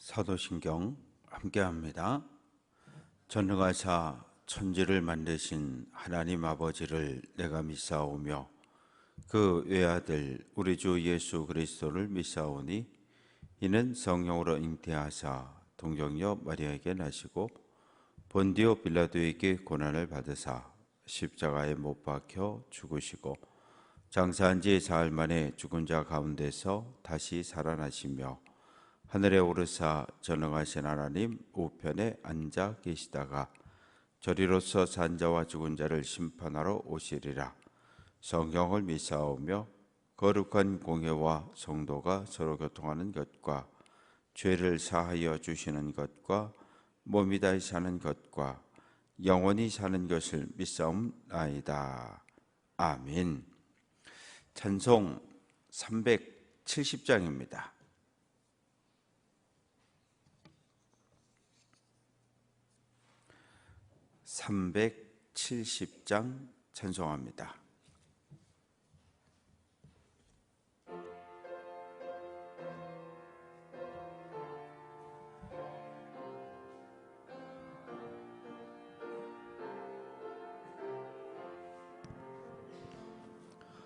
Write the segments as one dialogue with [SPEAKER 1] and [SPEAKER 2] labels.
[SPEAKER 1] 사도신경 함께합니다. 전능하사 천지를 만드신 하나님 아버지를 내가 믿사오며 그 외아들 우리 주 예수 그리스도를 믿사오니 이는 성령으로 잉태하사 동정녀 마리아에게 나시고 본디오 빌라도에게 고난을 받으사 십자가에 못 박혀 죽으시고 장사한 지 사흘 만에 죽은 자 가운데서 다시 살아나시며 하늘에 오르사 전능하신 하나님 우편에 앉아 계시다가 저리로서 산 자와 죽은 자를 심판하러 오시리라. 성경을 믿사오며 거룩한 공회와 성도가 서로 교통하는 것과 죄를 사하여 주시는 것과 몸이 다시 사는 것과 영원히 사는 것을 믿사옵나이다. 아멘. 찬송 370장입니다. 370장 찬송합니다.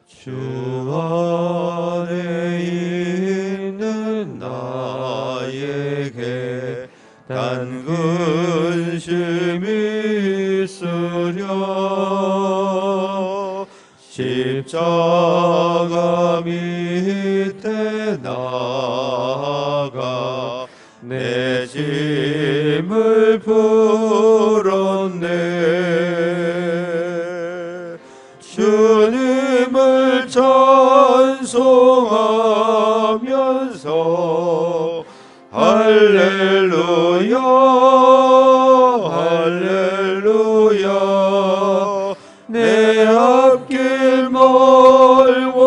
[SPEAKER 2] 주 안에 있는 나에게 단 근심이 있으랴. 십자가 밑에 나아가 내 짐을 풀었네. 주님을 찬송하면서 할렐루야 할렐루야. 내 앞길 멀고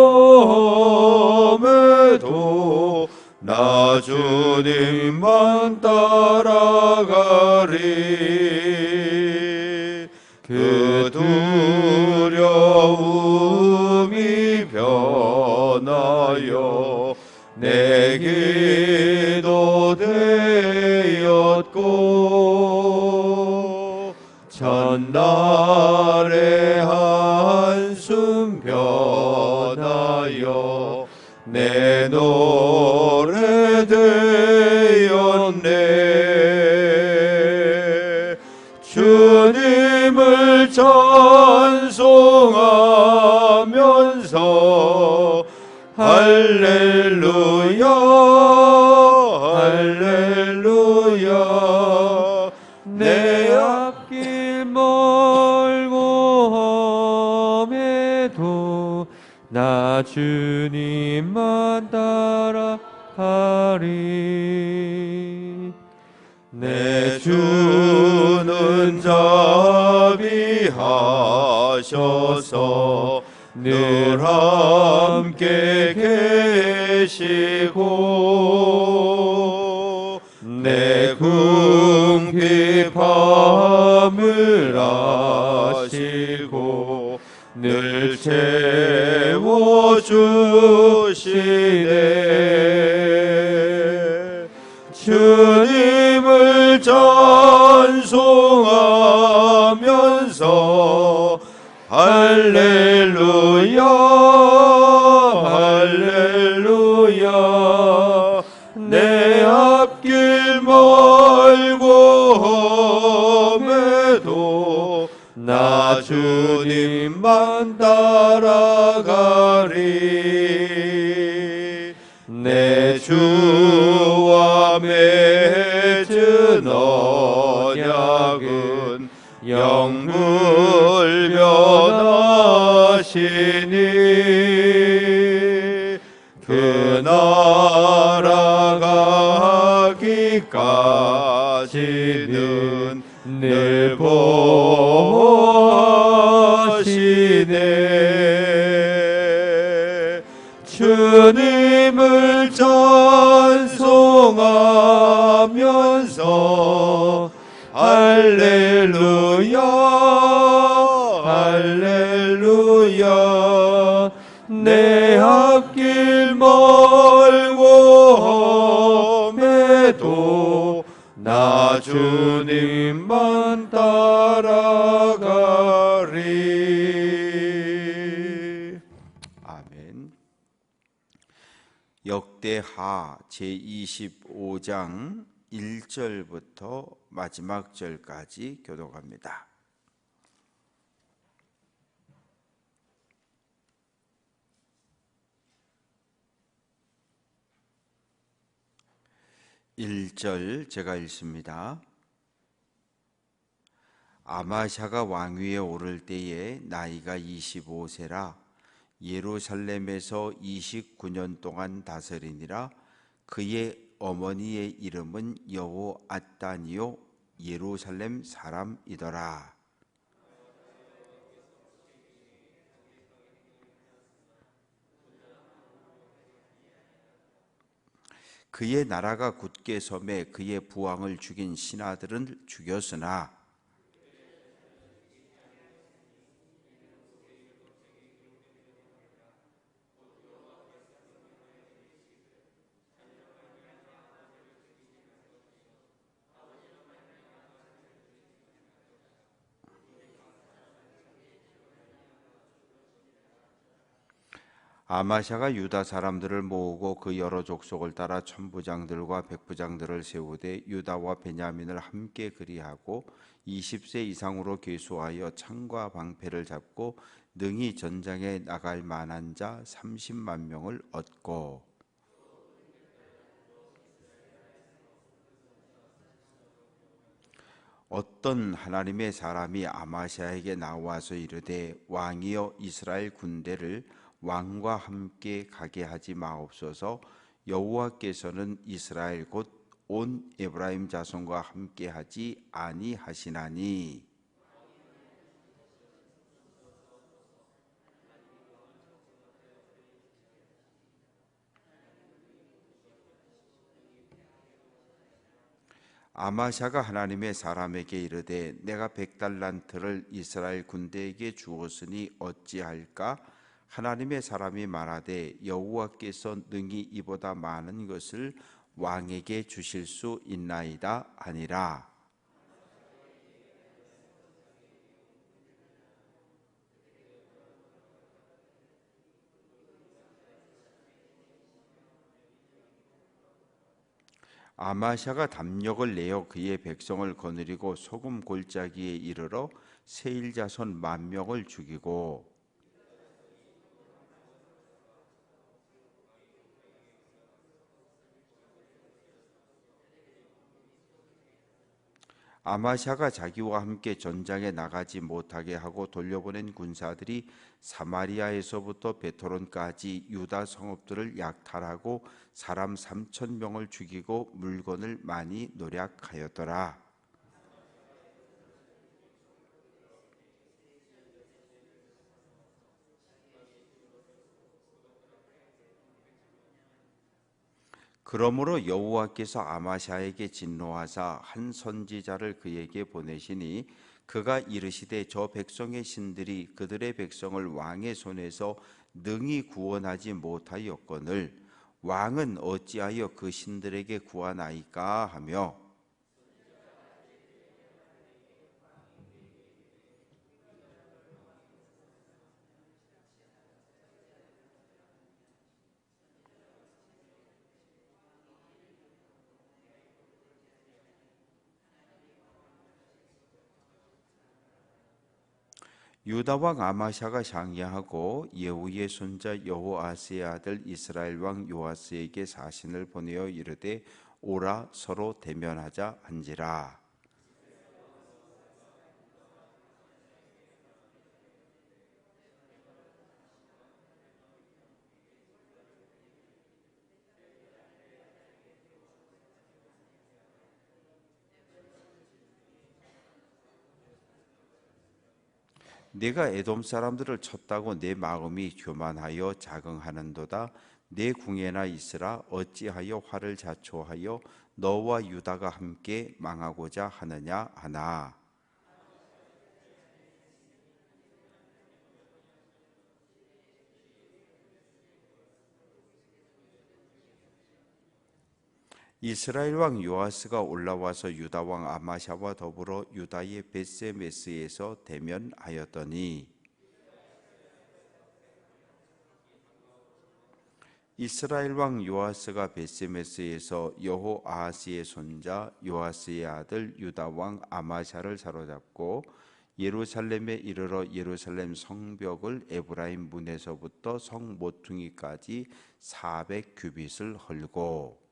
[SPEAKER 2] 험해도 나 주님만 따라가리. 그 두려움이 변하여 내 기도 되었고 전날의 한숨 변하여 내 노래 되었네. 주님을 찬송하면서 할렐루야 할렐루야. 내 앞길 멀고 험해도 나 주님만 따라가리. 내 주는 자비하셔서 늘 함께 계시고 내 궁핍함을 아시고 늘 채워주시네. 주님을 찬송하면서 할렐루야 할렐루야. 내 앞길 멀고 험해도 나 주님만 따라가리. 내 주와 맺은 언약은 영불변하시니 그 나라 가기까지는 늘 보호하시네. 주님을 찬송하면서 할렐루야 할렐루야. 내 앞길 멀고 험해도 주님만 따라가리.
[SPEAKER 1] 아멘. 역대하 제25장 1절부터 마지막 절까지 교독합니다. (1절) 제가 읽습니다. 아마샤가 왕위에 오를 때에 나이가 25세라 예루살렘에서 29년 동안 다스리니라. 그의 어머니의 이름은 여호앗단이요 예루살렘 사람이더라. 그의 나라가 굳게 섬에 그의 부왕을 죽인 신하들은 죽였으나 아마샤가 유다 사람들을 모으고 그 여러 족속을 따라 천부장들과 백부장들을 세우되 유다와 베냐민을 함께 그리하고 20세 이상으로 계수하여 창과 방패를 잡고 능히 전장에 나갈 만한 자 30만 명을 얻고 어떤 하나님의 사람이 아마샤에게 나와서 이르되 왕이여 이스라엘 군대를 왕과 함께 가게 하지 마옵소서. 여호와께서는 이스라엘 곧 온 에브라임 자손과 함께 하지 아니하시나니 아마샤가 하나님의 사람에게 이르되 내가 100달란트를 이스라엘 군대에게 주었으니 어찌할까? 하나님의 사람이 말하되 여호와께서 능히 이보다 많은 것을 왕에게 주실 수 있나이다 하니라. 아마샤가 담력을 내어 그의 백성을 거느리고 소금 골짜기에 이르러 세일 자손 10,000명을 죽이고 아마샤가 자기와 함께 전장에 나가지 못하게 하고 돌려보낸 군사들이 사마리아에서부터 베토론까지 유다 성읍들을 약탈하고 사람 3,000명을 죽이고 물건을 많이 노략하였더라. 그러므로 여호와께서 아마샤에게 진노하사 한 선지자를 그에게 보내시니 그가 이르시되 저 백성의 신들이 그들의 백성을 왕의 손에서 능히 구원하지 못하였거늘 왕은 어찌하여 그 신들에게 구하나이까 하며 유다 왕 아마샤가 상의하고 예후의 손자 여호아스의 아들 이스라엘 왕 요아스에게 사신을 보내어 이르되 오라 서로 대면하자 한지라. 내가 에돔 사람들을 쳤다고 내 마음이 교만하여 자긍하는도다. 내 궁에나 있으라. 어찌하여 화를 자초하여 너와 유다가 함께 망하고자 하느냐 하나. 이스라엘 왕 요아스가 올라와서 유다 왕 아마샤와 더불어 유다의 벳세메스에서 대면하였더니 이스라엘 왕 요아스가 벳세메스에서 여호아하스의 손자 요아스의 아들 유다 왕 아마샤를 사로잡고 예루살렘에 이르러 예루살렘 성벽을 에브라임 문에서부터 성 모퉁이까지 400규빗을 헐고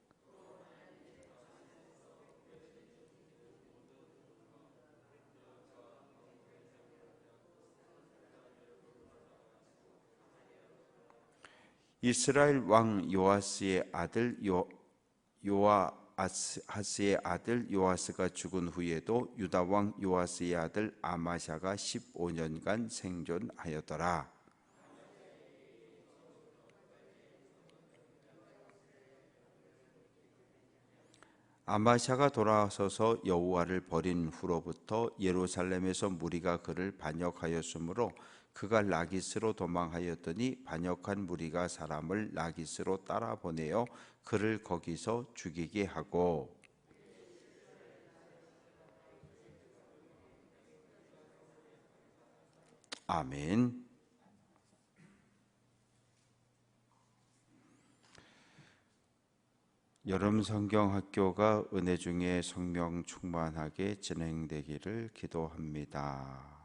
[SPEAKER 1] 이스라엘 왕 요아스의 아들 요아하스의 아들 요아스가 죽은 후에도 유다 왕 요아스의 아들 아마샤가 15년간 생존하였더라. 아마샤가 돌아서서 여호와를 버린 후로부터 예루살렘에서 무리가 그를 반역하였으므로 그가 라기스로 도망하였더니 반역한 무리가 사람을 라기스로 따라 보내어 그를 거기서 죽이게 하고 아멘. 여름 성경 학교가 은혜 중에 성령 충만하게 진행되기를 기도합니다.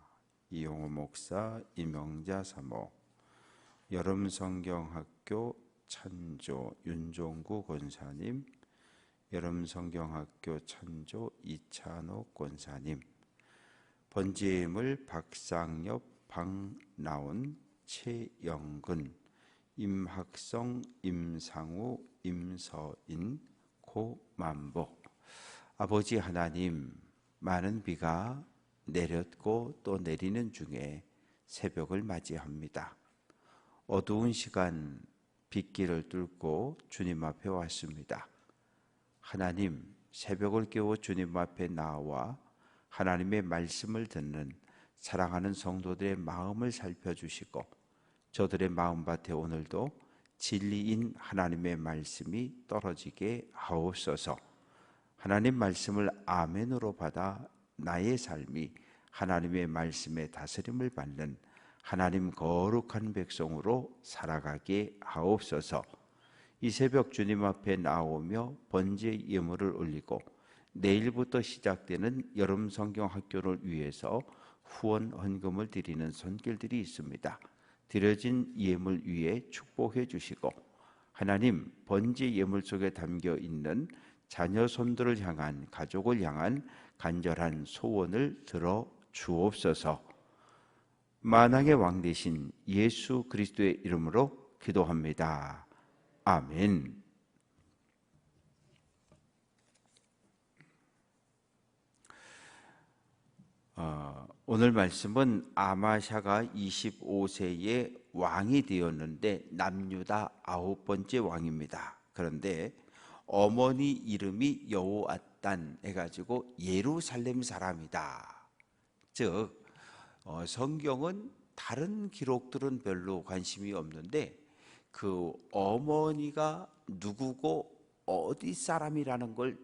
[SPEAKER 1] 이용호 목사, 이명자 사모. 여름 성경 학교 찬조 윤종구 권사님, 여름 성경 학교 찬조 이찬옥 권사님, 번지임을 박상엽, 박나온, 최영근, 임학성, 임상우, 임서인, 고만복. 아버지 하나님, 많은 비가 내렸고 또 내리는 중에 새벽을 맞이합니다. 어두운 시간 빗길을 뚫고 주님 앞에 왔습니다. 하나님, 새벽을 깨워 주님 앞에 나와 하나님의 말씀을 듣는 사랑하는 성도들의 마음을 살펴주시고 저들의 마음밭에 오늘도 진리인 하나님의 말씀이 떨어지게 하옵소서. 하나님 말씀을 아멘으로 받아 나의 삶이 하나님의 말씀의 다스림을 받는 하나님 거룩한 백성으로 살아가게 하옵소서. 이 새벽 주님 앞에 나오며 번제 예물을 올리고 내일부터 시작되는 여름 성경 학교를 위해서 후원 헌금을 드리는 손길들이 있습니다. 드려진 예물 위에 축복해 주시고 하나님 번제 예물 속에 담겨 있는 자녀 손들을 향한 가족을 향한 간절한 소원을 들어 주옵소서. 만왕의 왕 되신 예수 그리스도의 이름으로 기도합니다. 아멘. 오늘 말씀은 아마샤가 25세에 왕이 되었는데 남유다 9번째 왕입니다. 그런데 어머니 이름이 여호앗단 해가지고 예루살렘 사람이다. 즉 성경은 다른 기록들은 별로 관심이 없는데 그 어머니가 누구고 어디 사람이라는 걸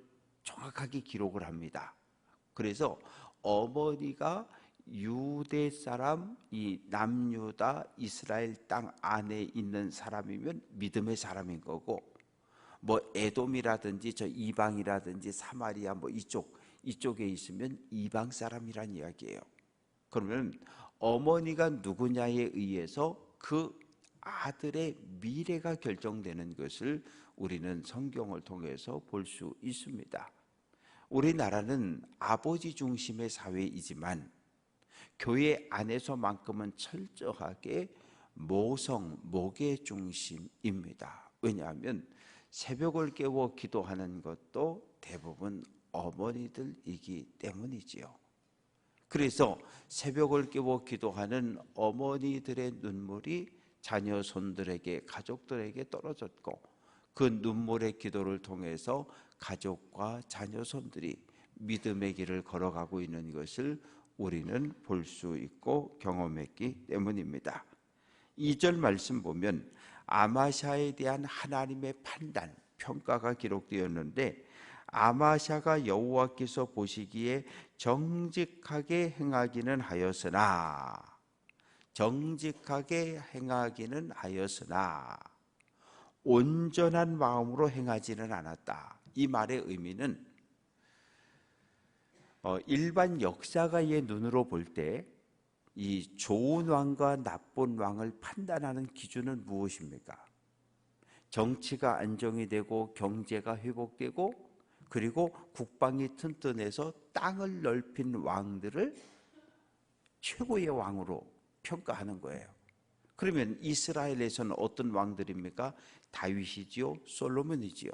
[SPEAKER 1] 정확하게 기록을 합니다. 그래서 어머니가 유대 사람, 이 남유다 이스라엘 땅 안에 있는 사람이면 믿음의 사람인 거고, 뭐 에돔이라든지 저 이방이라든지 사마리아 뭐 이쪽에 있으면 이방 사람이란 이야기예요. 그러면 어머니가 누구냐에 의해서 그 아들의 미래가 결정되는 것을 우리는 성경을 통해서 볼 수 있습니다. 우리나라는 아버지 중심의 사회이지만 교회 안에서만큼은 철저하게 모성, 목의 중심입니다. 왜냐하면 새벽을 깨워 기도하는 것도 대부분 어머니들이기 때문이지요. 그래서 새벽을 깨워 기도하는 어머니들의 눈물이 자녀 손들에게 가족들에게 떨어졌고 그 눈물의 기도를 통해서 가족과 자녀 손들이 믿음의 길을 걸어가고 있는 것을 우리는 볼 수 있고 경험했기 때문입니다. 2절 말씀 보면 아마샤에 대한 하나님의 판단, 평가가 기록되었는데 아마샤가 여호와께서 보시기에 정직하게 행하기는 하였으나 온전한 마음으로 행하지는 않았다. 이 말의 의미는 일반 역사가의 눈으로 볼 때 이 좋은 왕과 나쁜 왕을 판단하는 기준은 무엇입니까? 정치가 안정이 되고 경제가 회복되고 그리고 국방이 튼튼해서 땅을 넓힌 왕들을 최고의 왕으로 평가하는 거예요. 그러면 이스라엘에서는 어떤 왕들입니까? 다윗이지요, 솔로몬이지요.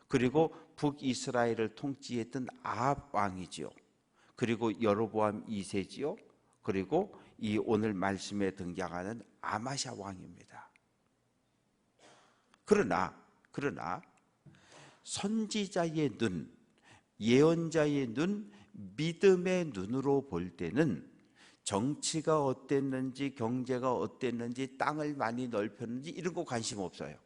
[SPEAKER 1] 그리고 북이스라엘을 통치했던 아합 왕이지요. 그리고 여로보암 2세지요. 그리고 이 오늘 말씀에 등장하는 아마샤 왕입니다. 그러나 선지자의 눈, 예언자의 눈, 믿음의 눈으로 볼 때는 정치가 어땠는지, 경제가 어땠는지, 땅을 많이 넓혔는지 이런 거 관심 없어요.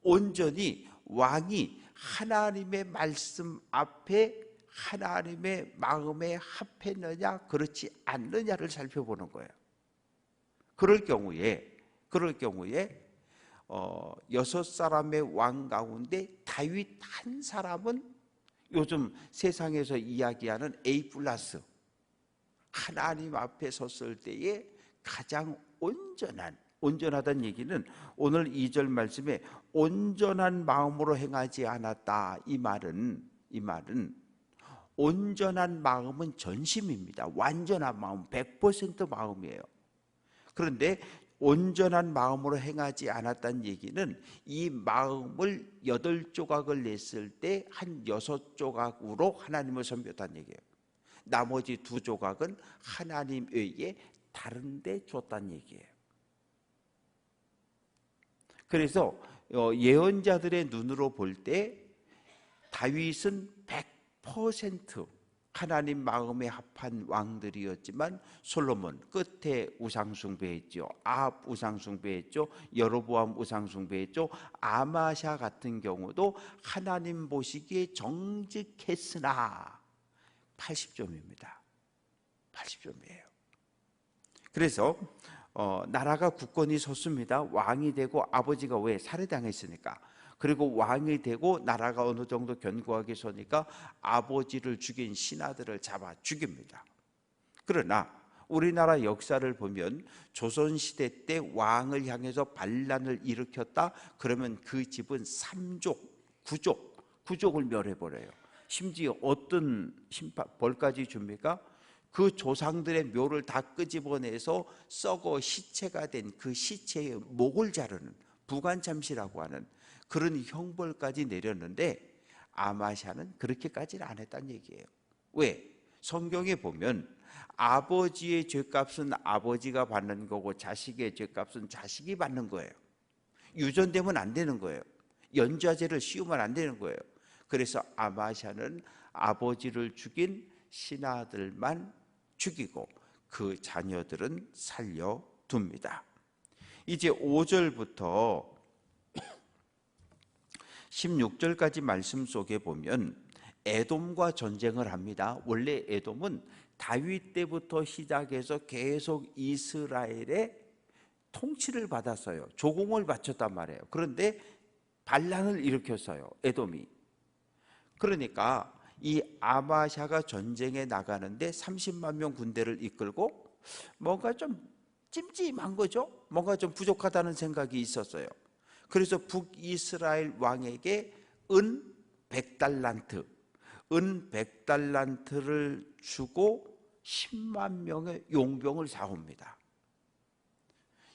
[SPEAKER 1] 온전히 왕이 하나님의 말씀 앞에 하나님의 마음에 합했느냐 그렇지 않느냐를 살펴보는 거예요. 그럴 경우에 6사람의 왕 가운데 다윗 한 사람은 요즘 세상에서 이야기하는 A+, 하나님 앞에 섰을 때에 가장 온전하다는 얘기는 오늘 2절 말씀에 온전한 마음으로 행하지 않았다. 이 말은 온전한 마음은 전심입니다. 완전한 마음, 100% 마음이에요. 그런데 온전한 마음으로 행하지 않았다는 얘기는 이 마음을 8조각을 냈을 때 한 6조각으로 하나님을 섬겼다는 얘기예요. 나머지 2조각은 하나님 외에 다른 데 줬다는 얘기예요. 그래서 예언자들의 눈으로 볼 때 다윗은 100% 하나님 마음에 합한 왕들이었지만 솔로몬 끝에 우상숭배했죠. 아합 우상숭배했죠. 여로보암 우상숭배했죠. 아마샤 같은 경우도 하나님 보시기에 정직했으나 80점입니다. 80점이에요. 그래서 나라가 굳건히 섰습니다. 왕이 되고 아버지가 왜 살해당했으니까. 그리고 왕이 되고 나라가 어느 정도 견고하게 서니까 아버지를 죽인 신하들을 잡아 죽입니다. 그러나 우리나라 역사를 보면 조선시대 때 왕을 향해서 반란을 일으켰다 그러면 그 집은 3족, 9족을 멸해버려요. 심지어 어떤 벌까지 줍니까? 그 조상들의 묘를 다 끄집어내서 썩어 시체가 된 그 시체의 목을 자르는 부관참시라고 하는 그런 형벌까지 내렸는데 아마샤는 그렇게까지는 안 했다는 얘기예요. 왜? 성경에 보면 아버지의 죄값은 아버지가 받는 거고 자식의 죄값은 자식이 받는 거예요. 유전되면 안 되는 거예요. 연좌제를 씌우면 안 되는 거예요. 그래서 아마샤는 아버지를 죽인 신하들만 죽이고 그 자녀들은 살려둡니다. 이제 5절부터 16절까지 말씀 속에 보면 에돔과 전쟁을 합니다. 원래 에돔은 다윗 때부터 시작해서 계속 이스라엘의 통치를 받았어요. 조공을 바쳤단 말이에요. 그런데 반란을 일으켰어요. 에돔이. 그러니까 이 아마샤가 전쟁에 나가는데 30만 명 군대를 이끌고 뭔가 좀 찜찜한 거죠. 뭔가 좀 부족하다는 생각이 있었어요. 그래서 북이스라엘 왕에게 은 100달란트를 주고 10만 명의 용병을 사옵니다.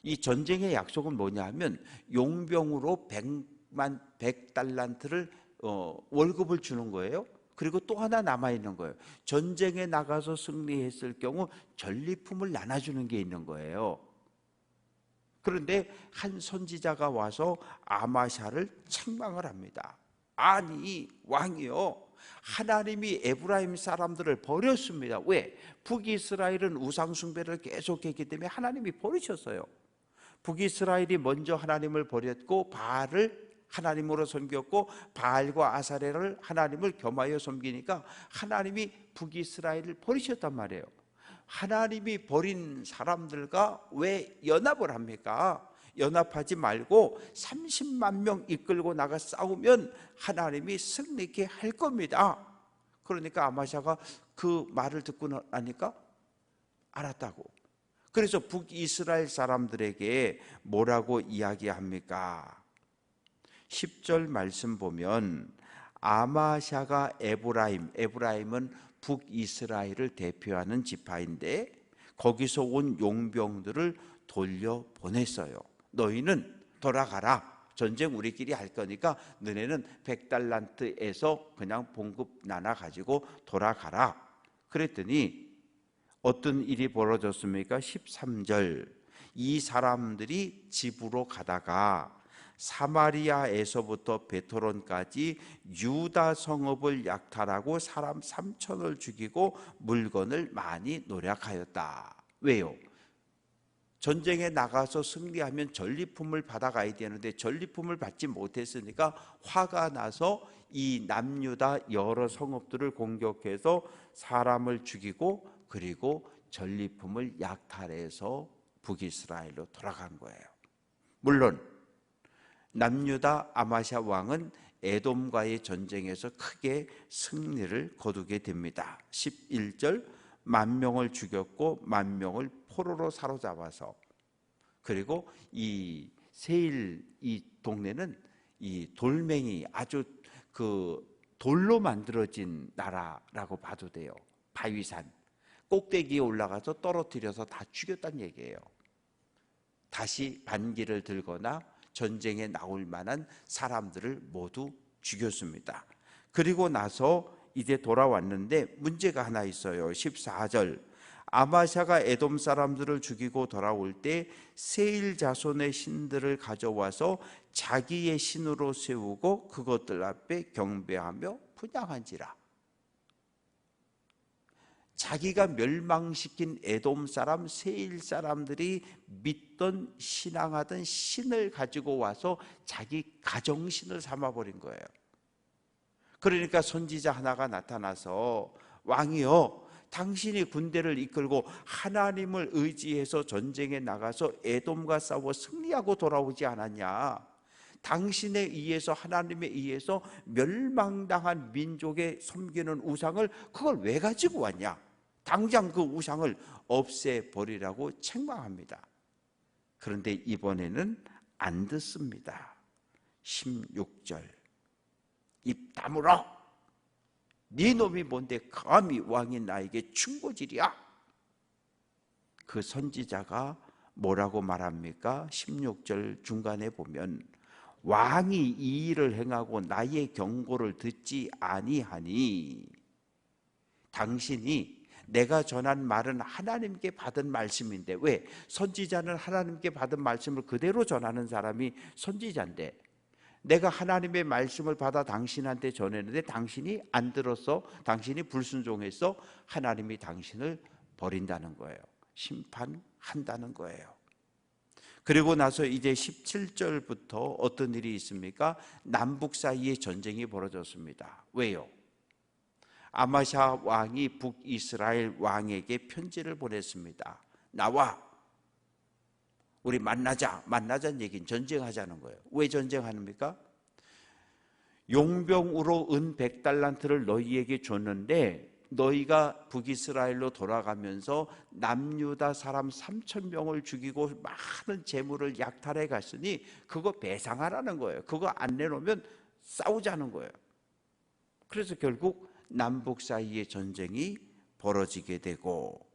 [SPEAKER 1] 이 전쟁의 약속은 뭐냐 하면 용병으로 100달란트를 월급을 주는 거예요. 그리고 또 하나 남아있는 거예요. 전쟁에 나가서 승리했을 경우 전리품을 나눠주는 게 있는 거예요. 그런데 한 선지자가 와서 아마샤를 책망을 합니다. 아니 왕이요, 하나님이 에브라임 사람들을 버렸습니다. 왜? 북이스라엘은 우상숭배를 계속했기 때문에 하나님이 버리셨어요. 북이스라엘이 먼저 하나님을 버렸고 바알을 하나님으로 섬겼고 바알과 아사레를 하나님을 겸하여 섬기니까 하나님이 북이스라엘을 버리셨단 말이에요. 하나님이 버린 사람들과 왜 연합을 합니까? 연합하지 말고 30만 명 이끌고 나가 싸우면 하나님이 승리케 할 겁니다. 그러니까 아마샤가 그 말을 듣고 나니까 알았다고. 그래서 북이스라엘 사람들에게 뭐라고 이야기합니까? 10절 말씀 보면 아마샤가 에브라임은 북이스라엘을 대표하는 지파인데 거기서 온 용병들을 돌려보냈어요. 너희는 돌아가라. 전쟁 우리끼리 할 거니까 너네는 100달란트에서 그냥 봉급 나눠 가지고 돌아가라. 그랬더니 어떤 일이 벌어졌습니까? 13절 이 사람들이 집으로 가다가 사마리아에서부터 베토론까지 유다 성읍을 약탈하고 사람 3천을 죽이고 물건을 많이 노략하였다. 왜요? 전쟁에 나가서 승리하면 전리품을 받아가야 되는데 전리품을 받지 못했으니까 화가 나서 이 남유다 여러 성읍들을 공격해서 사람을 죽이고 그리고 전리품을 약탈해서 북이스라엘로 돌아간 거예요. 물론 남유다 아마샤 왕은 에돔과의 전쟁에서 크게 승리를 거두게 됩니다. 11절 10,000명을 죽였고 10,000명을 포로로 사로잡아서 그리고 이 세일 이 동네는 이 돌멩이 아주 그 돌로 만들어진 나라라고 봐도 돼요. 바위산 꼭대기에 올라가서 떨어뜨려서 다 죽였다는 얘기예요. 다시 반기를 들거나 전쟁에 나올 만한 사람들을 모두 죽였습니다. 그리고 나서 이제 돌아왔는데 문제가 하나 있어요. 14절 아마샤가 에돔 사람들을 죽이고 돌아올 때 세일 자손의 신들을 가져와서 자기의 신으로 세우고 그것들 앞에 경배하며 분향한지라. 자기가 멸망시킨 에돔 사람 세일 사람들이 믿던 신앙하던 신을 가지고 와서 자기 가정신을 삼아버린 거예요. 그러니까 선지자 하나가 나타나서 왕이여 당신이 군대를 이끌고 하나님을 의지해서 전쟁에 나가서 에돔과 싸워 승리하고 돌아오지 않았냐? 당신에 의해서 하나님에 의해서 멸망당한 민족의 섬기는 우상을 그걸 왜 가지고 왔냐? 당장 그 우상을 없애버리라고 책망합니다. 그런데 이번에는 안 듣습니다. 16절 입 다물어. 네 놈이 뭔데 감히 왕인 나에게 충고질이야? 그 선지자가 뭐라고 말합니까? 16절 중간에 보면 왕이 이 일을 행하고 나의 경고를 듣지 아니하니 당신이 내가 전한 말은 하나님께 받은 말씀인데 왜? 선지자는 하나님께 받은 말씀을 그대로 전하는 사람이 선지자인데 내가 하나님의 말씀을 받아 당신한테 전했는데 당신이 안 들었어. 당신이 불순종했어. 하나님이 당신을 버린다는 거예요. 심판한다는 거예요. 그리고 나서 이제 17절부터 어떤 일이 있습니까? 남북 사이에 전쟁이 벌어졌습니다. 왜요? 아마샤 왕이 북이스라엘 왕에게 편지를 보냈습니다. 나와 우리 만나자는 얘기는 전쟁하자는 거예요. 왜 전쟁합니까? 용병으로 은 100달란트를 너희에게 줬는데 너희가 북이스라엘로 돌아가면서 남유다 사람 3,000명을 죽이고 많은 재물을 약탈해 갔으니 그거 배상하라는 거예요. 그거 안 내놓으면 싸우자는 거예요. 그래서 결국 남북 사이의 전쟁이 벌어지게 되고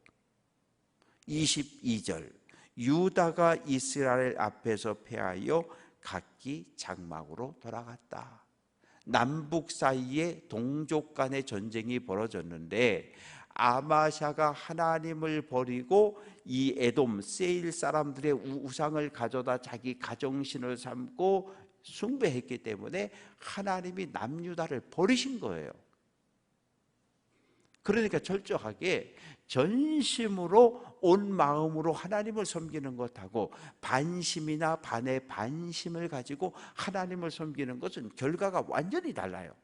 [SPEAKER 1] 22절 유다가 이스라엘 앞에서 패하여 각기 장막으로 돌아갔다. 남북 사이에 동족 간의 전쟁이 벌어졌는데 아마샤가 하나님을 버리고 이 에돔 세일 사람들의 우상을 가져다 자기 가정신을 삼고 숭배했기 때문에 하나님이 남유다를 버리신 거예요. 그러니까 철저하게 전심으로 온 마음으로 하나님을 섬기는 것하고 반심이나 반의 반심을 가지고 하나님을 섬기는 것은 결과가 완전히 달라요.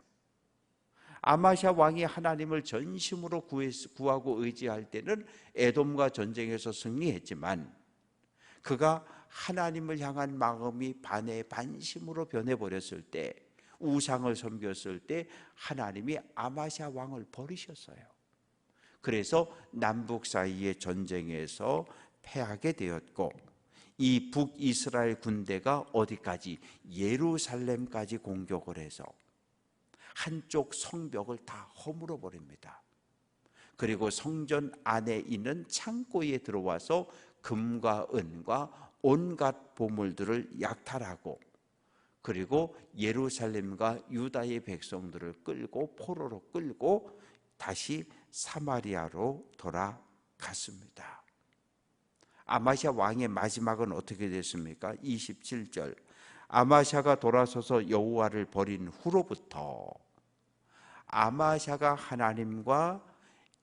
[SPEAKER 1] 아마샤 왕이 하나님을 전심으로 구하고 의지할 때는 에돔과 전쟁에서 승리했지만, 그가 하나님을 향한 마음이 반의 반심으로 변해버렸을 때, 우상을 섬겼을 때 하나님이 아마샤 왕을 버리셨어요. 그래서 남북 사이의 전쟁에서 패하게 되었고, 이 북이스라엘 군대가 어디까지? 예루살렘까지 공격을 해서 한쪽 성벽을 다 허물어 버립니다. 그리고 성전 안에 있는 창고에 들어와서 금과 은과 온갖 보물들을 약탈하고, 그리고 예루살렘과 유다의 백성들을 끌고 포로로 끌고 다시 사마리아로 돌아갔습니다. 아마샤 왕의 마지막은 어떻게 됐습니까? 27절. 아마샤가 돌아서서 여호와를 버린 후로부터 아마샤가 하나님과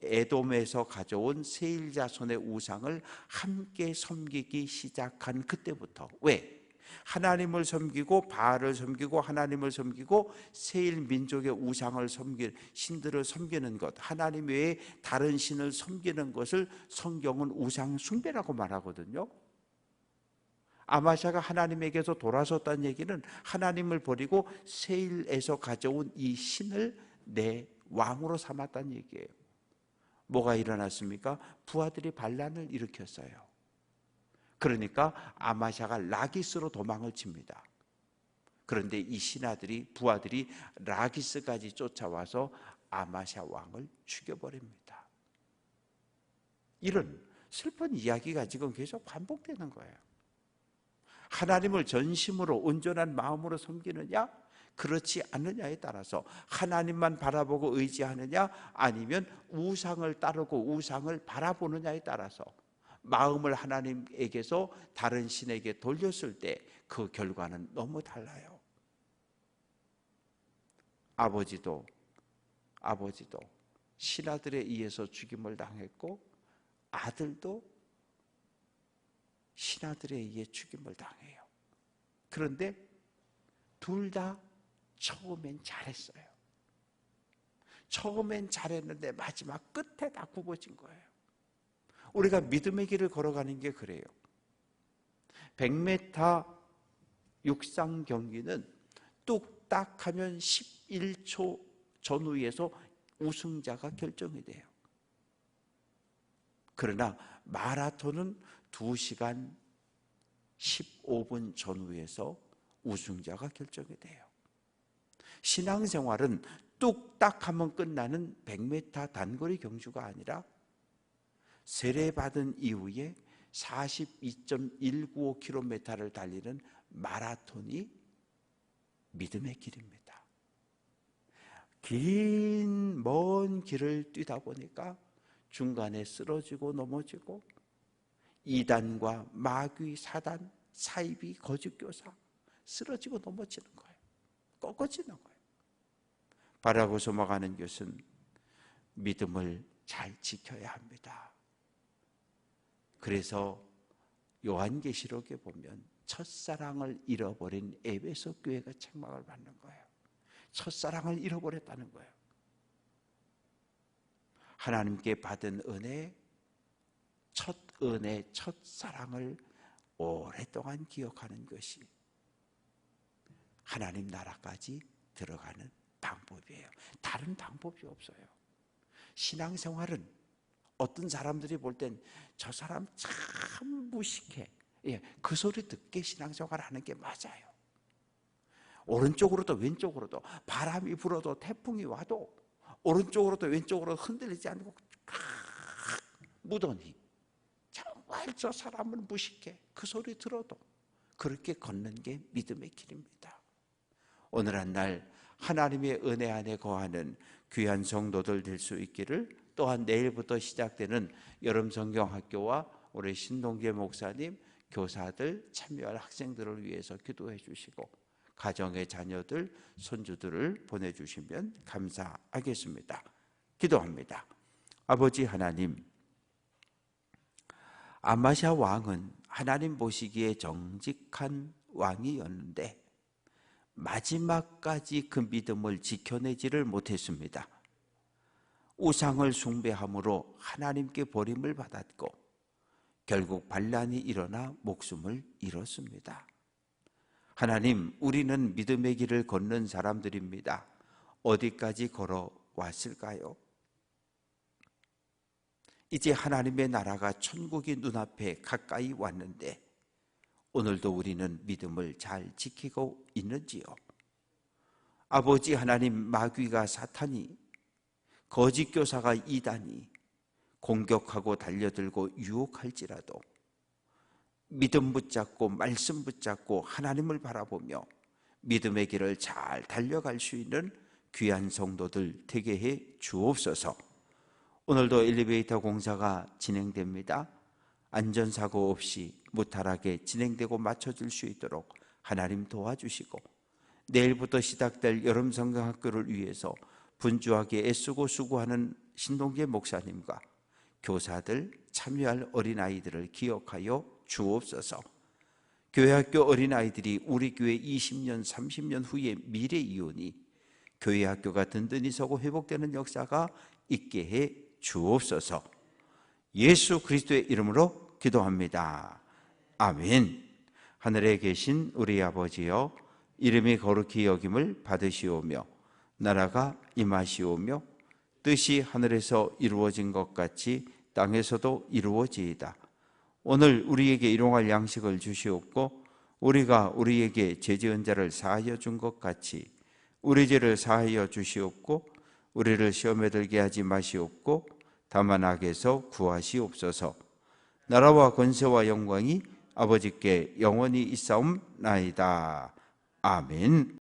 [SPEAKER 1] 에돔에서 가져온 세일 자손의 우상을 함께 섬기기 시작한 그때부터. 왜? 하나님을 섬기고 바알을 섬기고 하나님을 섬기고 세일 민족의 우상을 섬기는, 신들을 섬기는 것, 하나님 외에 다른 신을 섬기는 것을 성경은 우상 숭배라고 말하거든요. 아마샤가 하나님에게서 돌아섰다는 얘기는 하나님을 버리고 세일에서 가져온 이 신을 내 왕으로 삼았다는 얘기예요. 뭐가 일어났습니까? 부하들이 반란을 일으켰어요. 그러니까 아마샤가 라기스로 도망을 칩니다. 그런데 이 신하들이, 부하들이 라기스까지 쫓아와서 아마샤 왕을 죽여버립니다. 이런 슬픈 이야기가 지금 계속 반복되는 거예요. 하나님을 전심으로 온전한 마음으로 섬기느냐, 그렇지 않느냐에 따라서, 하나님만 바라보고 의지하느냐 아니면 우상을 따르고 우상을 바라보느냐에 따라서 마음을 하나님에게서 다른 신에게 돌렸을 때 그 결과는 너무 달라요. 아버지도 신하들에 의해서 죽임을 당했고, 아들도 신하들에 의해 죽임을 당해요. 그런데 둘 다 처음엔 잘했어요. 처음엔 잘했는데 마지막 끝에 다 굽어진 거예요. 우리가 믿음의 길을 걸어가는 게 그래요. 100m 육상 경기는 뚝딱 하면 11초 전후에서 우승자가 결정이 돼요. 그러나 마라톤은 2시간 15분 전후에서 우승자가 결정이 돼요. 신앙생활은 뚝딱 하면 끝나는 100m 단거리 경주가 아니라 세례받은 이후에 42.195km를 달리는 마라톤이 믿음의 길입니다. 긴 먼 길을 뛰다 보니까 중간에 쓰러지고 넘어지고, 이단과 마귀, 사단, 사이비, 거짓교사 쓰러지고 넘어지는 거예요. 꺾어지는 거예요. 바라고 넘어가는 것은 믿음을 잘 지켜야 합니다. 그래서 요한계시록에 보면 첫사랑을 잃어버린 에베소 교회가 책망을 받는 거예요. 첫사랑을 잃어버렸다는 거예요. 하나님께 받은 은혜, 첫 은혜, 첫사랑을 오랫동안 기억하는 것이 하나님 나라까지 들어가는 방법이에요. 다른 방법이 없어요. 신앙생활은 어떤 사람들이 볼 땐 저 사람 참 무식해, 그 소리 듣게 신앙생활 하는 게 맞아요. 오른쪽으로도 왼쪽으로도 바람이 불어도 태풍이 와도 오른쪽으로도 왼쪽으로 흔들리지 않고 무더니 정말 저 사람은 무식해, 그 소리 들어도 그렇게 걷는 게 믿음의 길입니다. 오늘 한 날 하나님의 은혜 안에 거하는 귀한 성도들 될 수 있기를, 또한 내일부터 시작되는 여름 성경학교와 우리 신동재 목사님, 교사들, 참여할 학생들을 위해서 기도해 주시고, 가정의 자녀들, 손주들을 보내주시면 감사하겠습니다. 기도합니다. 아버지 하나님, 아마샤 왕은 하나님 보시기에 정직한 왕이었는데 마지막까지 그 믿음을 지켜내지를 못했습니다. 우상을 숭배함으로 하나님께 버림을 받았고 결국 반란이 일어나 목숨을 잃었습니다. 하나님, 우리는 믿음의 길을 걷는 사람들입니다. 어디까지 걸어왔을까요? 이제 하나님의 나라가 천국이 눈앞에 가까이 왔는데 오늘도 우리는 믿음을 잘 지키고 있는지요? 아버지 하나님, 마귀가 사탄이, 거짓 교사가 이단이 공격하고 달려들고 유혹할지라도 믿음 붙잡고 말씀 붙잡고 하나님을 바라보며 믿음의 길을 잘 달려갈 수 있는 귀한 성도들 되게 해 주옵소서. 오늘도 엘리베이터 공사가 진행됩니다. 안전사고 없이 무탈하게 진행되고 맞춰질 수 있도록 하나님 도와주시고, 내일부터 시작될 여름 성경학교를 위해서 분주하게 애쓰고 수고하는 신동재 목사님과 교사들, 참여할 어린아이들을 기억하여 주옵소서. 교회학교 어린아이들이 우리 교회 20년, 30년 후의 미래이오니 교회학교가 든든히 서고 회복되는 역사가 있게 해 주옵소서. 예수 그리스도의 이름으로 기도합니다. 아멘. 하늘에 계신 우리 아버지여, 이름이 거룩히 여김을 받으시오며 나라가 임하시오며 뜻이 하늘에서 이루어진 것 같이 땅에서도 이루어지이다. 오늘 우리에게 일용할 양식을 주시옵고 우리가 우리에게 죄 지은 자를 사하여 준 것 같이 우리 죄를 사하여 주시옵고 우리를 시험에 들게 하지 마시옵고 다만 악에서 구하시옵소서. 나라와 권세와 영광이 아버지께 영원히 있사옵나이다. 아멘.